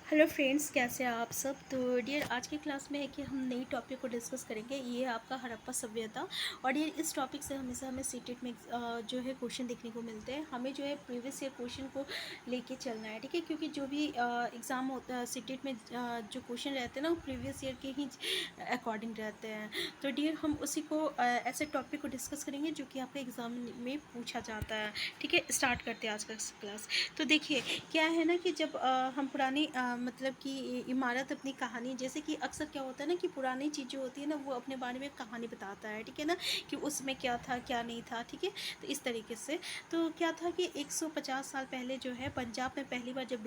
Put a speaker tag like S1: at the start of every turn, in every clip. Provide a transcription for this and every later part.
S1: Hello friends, कैसे हैं आप सब। तो डियर, आज की क्लास में है कि हम नई टॉपिक को डिस्कस करेंगे। ये है आपका हड़प्पा सभ्यता। और डियर, इस टॉपिक से हमेशा हमें सीटेट में जो है क्वेश्चन देखने को मिलते हैं। हमें जो है प्रीवियस ईयर क्वेश्चन को लेके चलना है, ठीक है। क्योंकि जो भी एग्ज़ाम होता है सीटेट में, जो क्वेश्चन रहते हैं ना, वो प्रीवियस ईयर के ही अकॉर्डिंग रहते हैं। तो डियर, हम उसी को ऐसे टॉपिक को डिस्कस करेंगे जो कि आपके एग्ज़ाम में पूछा जाता है, ठीक है। स्टार्ट करते हैं आज का क्लास। तो देखिए, क्या है ना कि जब हम पुरानी मतलब कि इमारत अपनी कहानी, जैसे कि अक्सर क्या होता है ना कि पुरानी चीज़ जो होती है ना, वो अपने बारे में कहानी बताता है, ठीक है ना, कि उसमें क्या था क्या नहीं था, ठीक है। तो इस तरीके से तो क्या था कि 150 साल पहले जो है पंजाब में पहली बार जब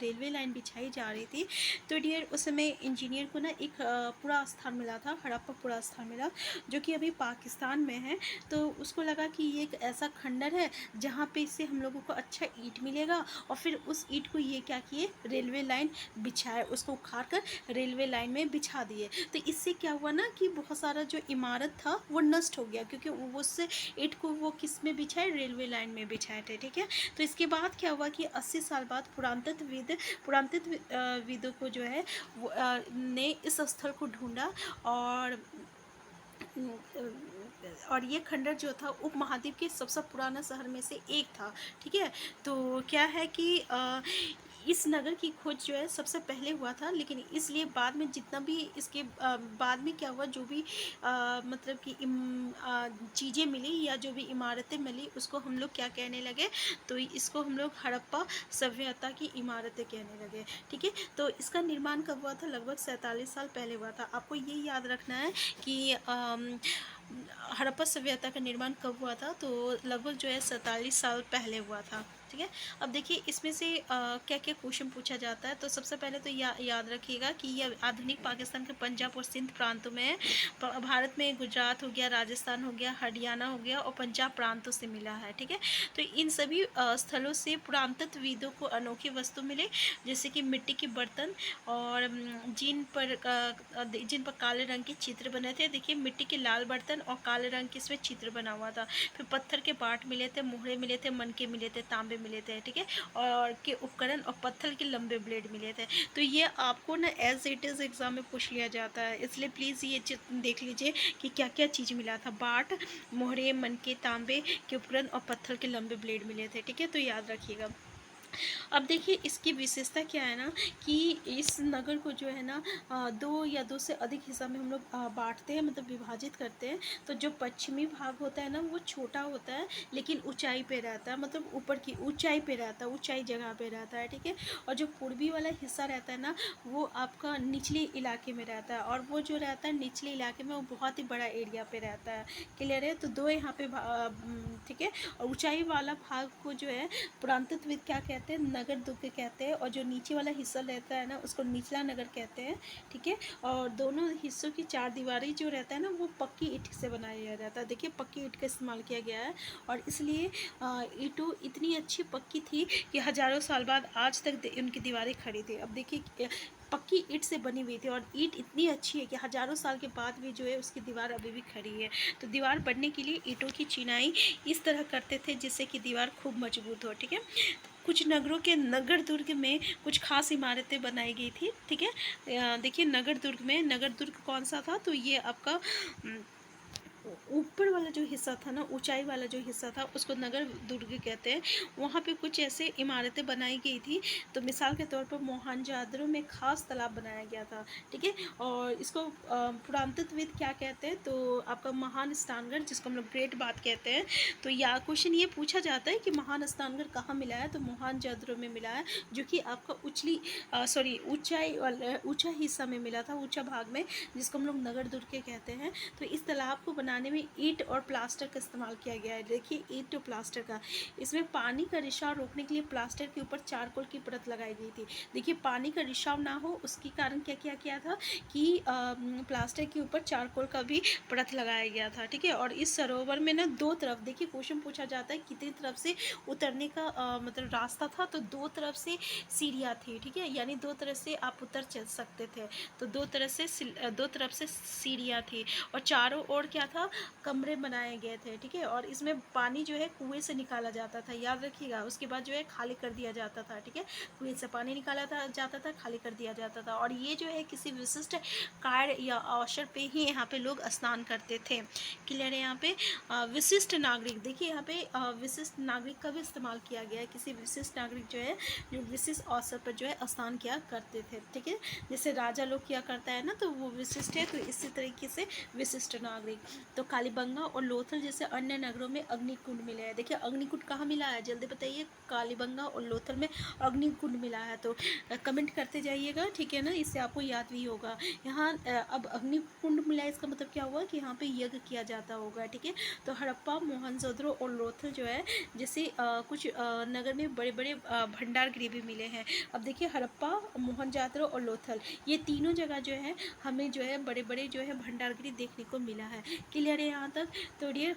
S1: रेलवे लाइन बिछाई जा रही थी, तो डियर उस समय इंजीनियर को ना एक पूरा स्थान मिला था, हड़प्पा पूरा स्थान मिला, जो कि अभी पाकिस्तान में है। तो उसको लगा कि ये एक ऐसा खंडर है जहाँ पे इससे हम लोगों को अच्छा ईंट मिलेगा। और फिर उस ईंट को ये क्या किए, रेलवे लाइन बिछाए, उसको उखाड़ कर रेलवे लाइन में बिछा दिए। तो इससे क्या हुआ ना कि बहुत सारा जो इमारत था वो नष्ट हो गया, क्योंकि उससे ईंट को वो किस में बिछाए, रेलवे लाइन में बिछाए थे, ठीक है। तो इसके बाद क्या हुआ कि 80 साल बाद पुरातत्वविदों को जो है वो ने इस स्थल को ढूंढा। और ये खंडर जो था उपमहाद्वीप के सबसे पुराना शहर में से एक था, ठीक है। तो क्या है कि इस नगर की खोज जो है सबसे पहले हुआ था, लेकिन इसलिए बाद में जितना भी इसके बाद में क्या हुआ, जो भी मतलब कि चीज़ें मिली या जो भी इमारतें मिली, उसको हम लोग क्या कहने लगे, तो इसको हम लोग हड़प्पा सभ्यता की इमारतें कहने लगे, ठीक है। तो इसका निर्माण कब हुआ था, लगभग 47 साल पहले हुआ था। आपको ये याद रखना है कि हड़प्पा सभ्यता का निर्माण कब हुआ था, तो लगभग जो है 47 साल पहले हुआ था, ठीक है। अब देखिए, इसमें से क्या क्या क्वेश्चन पूछा जाता है। तो सबसे पहले तो याद रखिएगा कि यह आधुनिक पाकिस्तान के पंजाब और सिंध प्रांतों में है। भारत में गुजरात हो गया, राजस्थान हो गया, हरियाणा हो गया और पंजाब प्रांतों से मिला है, ठीक है। तो इन सभी स्थलों से पुरातत्वविदों को अनोखे वस्तु मिले, जैसे कि मिट्टी के बर्तन, और जिन पर काले रंग के चित्र बने थे। देखिए, मिट्टी के लाल बर्तन और काले रंग के इसमें चित्र बना हुआ था। फिर पत्थर के बाट मिले थे, मुहरे मिले थे, मनके मिले थे, तांबे मिले थे, ठीक है। और के उपकरण और पत्थर के लंबे ब्लेड मिले थे। तो ये आपको ना एज इट इज़ एग्जाम में पूछ लिया जाता है, इसलिए प्लीज़ ये देख लीजिए कि क्या क्या चीज़ मिला था। बाट, मोहरे, मनके, तांबे के उपकरण और पत्थर के लंबे ब्लेड मिले थे, ठीक है। तो याद रखिएगा। अब देखिए, इसकी विशेषता क्या है ना कि इस नगर को जो है ना दो या दो से अधिक हिस्सा में हम लोग बांटते हैं, मतलब विभाजित करते हैं। तो जो पश्चिमी भाग होता है ना, वो छोटा होता है लेकिन ऊंचाई पे रहता है, मतलब ऊपर की ऊंचाई पे रहता है, ऊंचाई जगह पे रहता है, ठीक है। और जो पूर्वी वाला हिस्सा रहता है ना, वो आपका निचले इलाके में रहता है, और वो जो रहता है निचले इलाके में, वो बहुत ही बड़ा एरिया पे रहता है। क्लियर है। तो दो यहाँ पे ठीक है। और ऊंचाई वाला भाग को जो है पुरातत्वविद क्या कहते हैं, नगर दुर्ग कहते हैं। और जो नीचे वाला हिस्सा रहता है ना, उसको निचला नगर कहते हैं, ठीक है। और दोनों हिस्सों की चार दीवारी जो रहता है ना, वो पक्की ईंट से बनाया जाता है। देखिए, पक्की ईंट का इस्तेमाल किया गया है, और इसलिए ईंटों इतनी अच्छी पक्की थी कि हज़ारों साल बाद आज तक उनकी दीवारें खड़ी थी। अब देखिए, पक्की ईंट से बनी हुई थी, और ईंट इतनी अच्छी है कि हज़ारों साल के बाद भी जो है उसकी दीवार अभी भी खड़ी है। तो दीवार बनने के लिए ईंटों की चिनाई इस तरह करते थे जिससे कि दीवार खूब मजबूत हो, ठीक है। कुछ नगरों के नगर दुर्ग में कुछ खास इमारतें बनाई गई थी, ठीक है। देखिए, नगर दुर्ग कौन सा था, तो ये आपका ऊपर वाला जो हिस्सा था ना, ऊंचाई वाला जो हिस्सा था, उसको नगर दुर्ग कहते हैं। वहाँ पे कुछ ऐसे इमारतें बनाई गई थी। तो मिसाल के तौर पर मोहनजादड़ो में खास तालाब बनाया गया था, ठीक है। और इसको पुरातत्वविद क्या कहते हैं, तो आपका महान स्नानघर, जिसको हम लोग ग्रेट बाथ कहते हैं। तो या क्वेश्चन ये पूछा जाता है कि महान स्नानघर कहाँ मिला है, तो मोहनजादड़ो में मिला है, जो कि आपका ऊंचाई वाला ऊंचा हिस्सा में मिला था, ऊंचा भाग में, जिसको हम लोग नगर दुर्ग कहते हैं। तो इस तालाब को बनाने में ईंट और प्लास्टर का इस्तेमाल किया गया है। देखिए, ईंट और प्लास्टर का, इसमें पानी का रिसाव रोकने के लिए प्लास्टर के ऊपर चारकोल की परत लगाई गई थी। देखिए, पानी का रिसाव ना हो उसके कारण क्या किया गया था कि प्लास्टर के ऊपर चारकोल का भी परत लगाया गया था, ठीक है। और इस सरोवर में ना दो तरफ, देखिए क्वेश्चन पूछा जाता है कितनी तरफ से उतरने का मतलब रास्ता था, तो दो तरफ से सीढ़ियाँ थी, ठीक है, यानी दो तरफ से आप उतर चल सकते थे। तो दो तरफ से सीढ़ियाँ थी, और चारों ओर क्या था, कमरे बनाए गए थे, ठीक है। और इसमें पानी जो है कुएं से निकाला जाता था, याद रखिएगा। उसके बाद जो है खाली कर दिया जाता था, ठीक है। कुएं से पानी निकाला जाता था, खाली कर दिया जाता था। और ये जो है किसी विशिष्ट कार्य या अवसर पे ही यहाँ पे लोग स्नान करते थे। क्लियर है। यहाँ पे विशिष्ट नागरिक, देखिए यहाँ पे विशिष्ट नागरिक का भी इस्तेमाल किया गया है। किसी विशिष्ट नागरिक जो है जो विशिष्ट अवसर पर जो है स्नान किया करते थे, ठीक है। जैसे राजा लोग किया करता है ना, तो वो विशिष्ट है। तो इसी तरीके से विशिष्ट नागरिक। तो कालीबंगा और लोथल जैसे अन्य नगरों में अग्निकुंड मिले हैं। देखिए अग्निकुंड कहाँ मिला है, जल्दी बताइए। कालीबंगा और लोथल में अग्निकुंड मिला है। तो कमेंट करते जाइएगा, ठीक है ना, इससे आपको याद भी होगा। यहाँ अब अग्निकुंड मिला, इसका मतलब क्या हुआ कि यहाँ पे यज्ञ किया जाता होगा, ठीक है। तो हड़प्पा, मोहनजोदड़ो और लोथल जो है, जैसे कुछ नगर में बड़े बड़े भंडार गृह भी मिले हैं। अब देखिए हड़प्पा, मोहनजोदड़ो और लोथल, ये तीनों जगह जो है हमें जो है बड़े बड़े जो है भंडार गृह देखने को मिला है। क्लियर है यहाँ तक। तो ये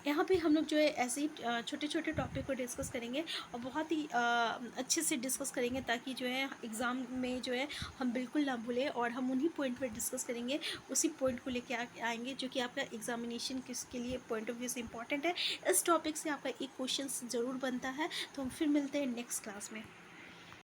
S1: यहाँ पे हम लोग जो है ऐसे ही छोटे छोटे टॉपिक को डिस्कस करेंगे और बहुत ही अच्छे से डिस्कस करेंगे, ताकि जो है एग्ज़ाम में जो है हम बिल्कुल ना भूलें। और हम उन्हीं पॉइंट पर डिस्कस करेंगे, उसी पॉइंट को लेके आएंगे जो कि आपका एग्जामिनेशन किसके लिए पॉइंट ऑफ व्यू से इंपॉर्टेंट है। इस टॉपिक से आपका एक क्वेश्चन ज़रूर बनता है। तो हम फिर मिलते हैं नेक्स्ट क्लास में।